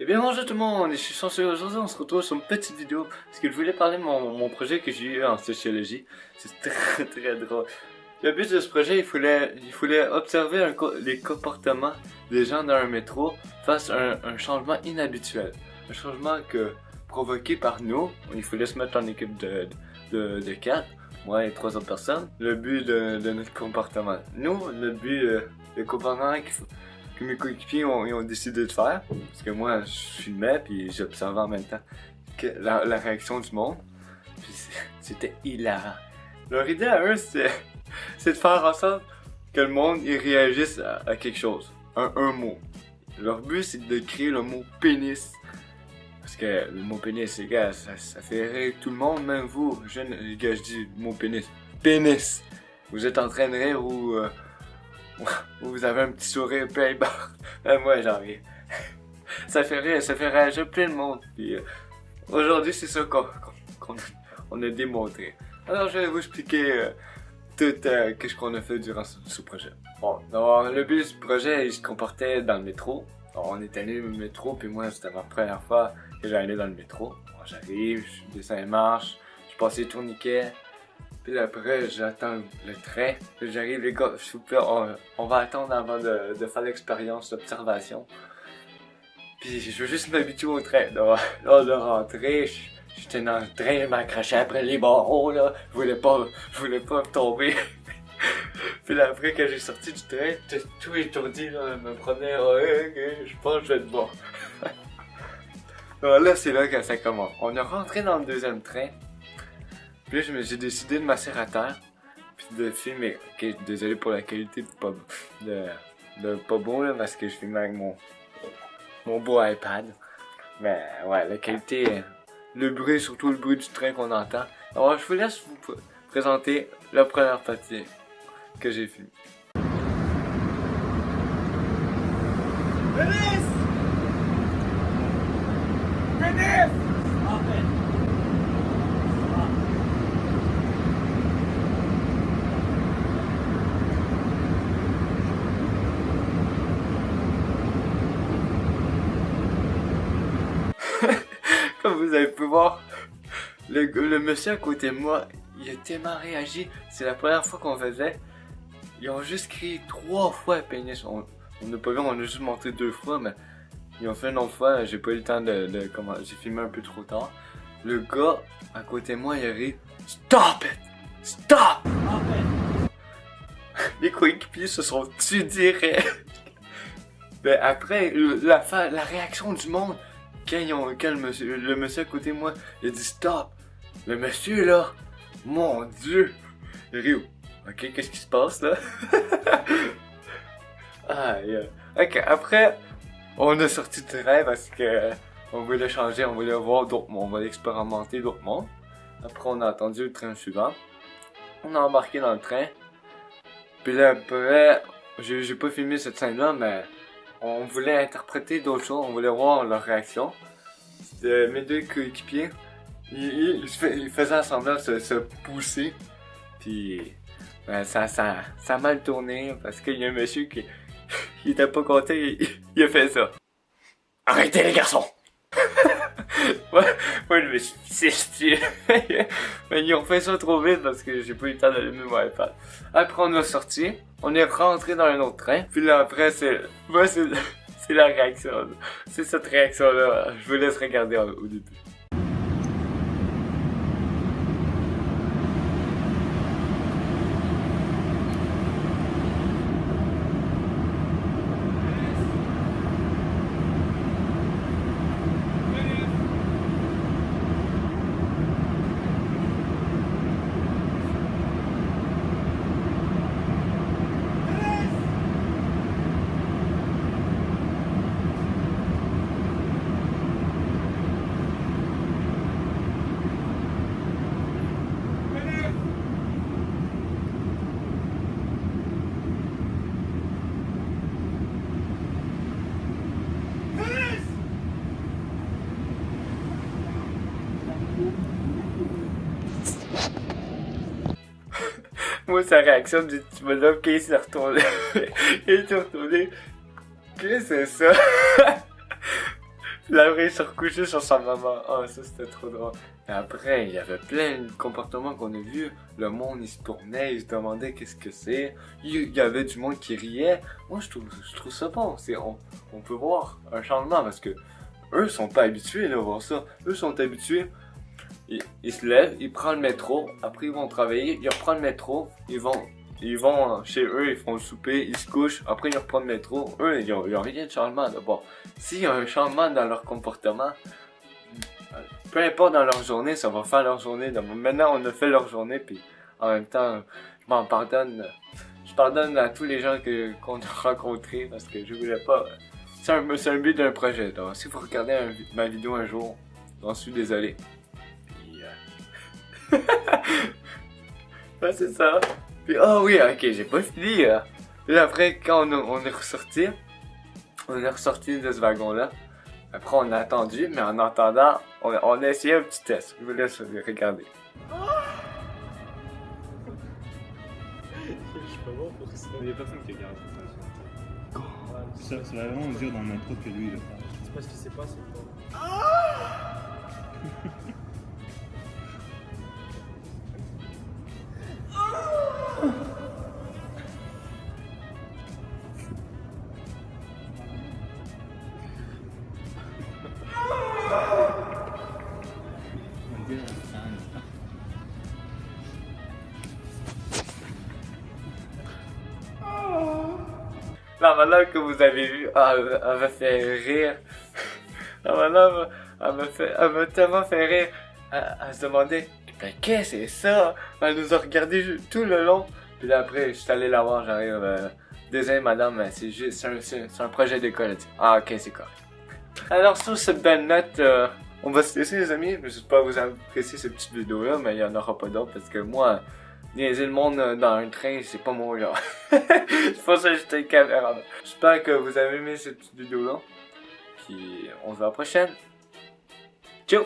Eh bien bonjour tout le monde, je suis censé aujourd'hui on se retrouve sur une petite vidéo parce que je voulais parler de mon projet que j'ai eu en sociologie. C'est très drôle. Le but de ce projet, il fallait observer les comportements des gens dans un métro face à un changement inhabituel. Un changement provoqué par nous. Il fallait se mettre en équipe de 4, moi et 3 autres personnes. Le but de notre comportement. Nous, le but, le comportement que mes coéquipiers ils ont décidé de faire, parce que moi je filmais puis j'observais en même temps la réaction du monde, puis c'était hilarant. Leur idée à eux c'est de faire en sorte que le monde il réagisse à quelque chose, un mot. Leur but c'est de créer le mot pénis, parce que le mot pénis les gars ça fait rire tout le monde, même vous, les gars je dis le mot pénis, vous êtes en train de rire ou vous avez un petit sourire plein bord. Moi j'en ris. Ça fait rire, ça fait réagir plein de monde. Puis aujourd'hui c'est ça qu'on a démontré. Alors je vais vous expliquer tout ce qu'on a fait durant ce projet. Bon, donc, le but du projet il se comportait dans le métro. Donc, on est allé au métro puis moi c'était ma première fois que j'allais dans le métro. Bon, j'arrive, je descends les marches, je passe les tourniquets. Puis après, j'attends le train. Puis j'arrive, les gars, s'il vous plaît, on va attendre avant de faire l'expérience d'observation. Puis je veux juste m'habituer au train. Là, de rentrer, j'étais dans le train, je m'accrochais après les barreaux, là. Je voulais pas me tomber. Puis là, après, quand j'ai sorti du train, j'étais tout étourdi, là. Je me prenais, je pense que je vais être bon. Alors là, c'est là que ça commence. On est rentré dans le deuxième train. Puis là, j'ai décidé de m'asseoir à terre, puis de filmer. Ok, désolé pour la qualité de pas bon là, parce que je filme avec mon beau iPad. Mais ouais, la qualité, le bruit, surtout le bruit du train qu'on entend. Alors, je vous laisse vous présenter la première partie que j'ai filmée. Pénis! Pénis! Comme vous avez pu voir, le monsieur à côté de moi, il a tellement réagi. C'est la première fois qu'on faisait. Ils ont juste crié 3 fois pénis. On n'a pas vu, on a juste montré 2 fois, mais ils ont fait une autre fois. J'ai pas eu le temps j'ai filmé un peu trop tard. Le gars à côté de moi, il a ri. Stop it! Stop! Les coéquipiers se sont tués direct. Mais après, la réaction du monde. Quand le monsieur à côté de moi, il a dit stop. Le monsieur là, mon dieu. Il rit. Ok, qu'est-ce qui se passe là? Ok, après, on a sorti du train parce que on voulait changer, on voulait voir d'autres mondes, on voulait expérimenter d'autres mondes. Après, on a attendu le train suivant. On a embarqué dans le train. Puis là, après, j'ai pas filmé cette scène-là, mais on voulait interpréter d'autres choses, on voulait voir leur réaction. Mes 2 coéquipiers, ils faisaient semblant de se pousser. Puis ben, ça a mal tourné parce qu'il y a un monsieur qui il était pas content, il a fait ça. Arrêtez les garçons! Moi je me suis pissé. Mais ils ont fait ça trop vite parce que j'ai pas eu le temps d'allumer mon iPad. Après on a sorti, on est rentré dans un autre train. Puis là après c'est la réaction. C'est cette réaction là. Je vous laisse regarder au début. Moi, sa réaction du petit bonhomme quand il s'est retourné. Il s'est retourné. Qu'est-ce que c'est ça? Puis après, il s'est recouché sur sa maman. Oh, ça, c'était trop drôle. Et après, il y avait plein de comportements qu'on a vus. Le monde, il se tournait, il se demandait qu'est-ce que c'est. Il y avait du monde qui riait. Moi, je trouve ça bon. On peut voir un changement parce que eux sont pas habitués à voir ça. Eux sont habitués. Ils se lèvent, ils prennent le métro. Après, ils vont travailler. Ils reprennent le métro. Ils vont chez eux, ils font le souper, ils se couchent, après ils reprennent le métro. Eux, ils ont rien de changement d'abord. S'il y a un changement dans leur comportement, peu importe dans leur journée, ça va faire leur journée. Donc, maintenant, on a fait leur journée, puis en même temps, je m'en pardonne. Je pardonne à tous les gens qu'on a rencontrés parce que je voulais pas. C'est un but d'un projet. Donc, si vous regardez ma vidéo un jour, j'en suis désolé. Puis, ouais, c'est ça. Puis, oh oui, ok, j'ai pas fini. Puis après, quand on est ressorti de ce wagon-là. Après, on a attendu, mais en attendant, on a essayé un petit test. Je vous laisse regarder. Je suis pas bon pour ça. Il y a personne qui regarde ça. C'est vraiment dur dans le métro que lui le fait. C'est pas ce qui s'est passé. On dirait un fan. La madame que vous avez vue, elle m'a fait rire. La madame, elle m'a tellement fait rire. Elle se demandait, mais qu'est-ce que c'est ça? Elle nous a regardé tout le long. Puis là, après, je suis allé la voir, j'arrive. Désolé madame, c'est un projet d'école. Elle dit, ah ok, c'est correct. Alors sur cette belle note, on va se laisser les amis. J'espère que vous avez apprécié cette petite vidéo là, mais il n'y en aura pas d'autres parce que moi, niaiser le monde dans un train, c'est pas mon genre. C'est pour ça que j'étais caméra. J'espère que vous avez aimé cette petite vidéo là. Puis on se voit à la prochaine. Ciao!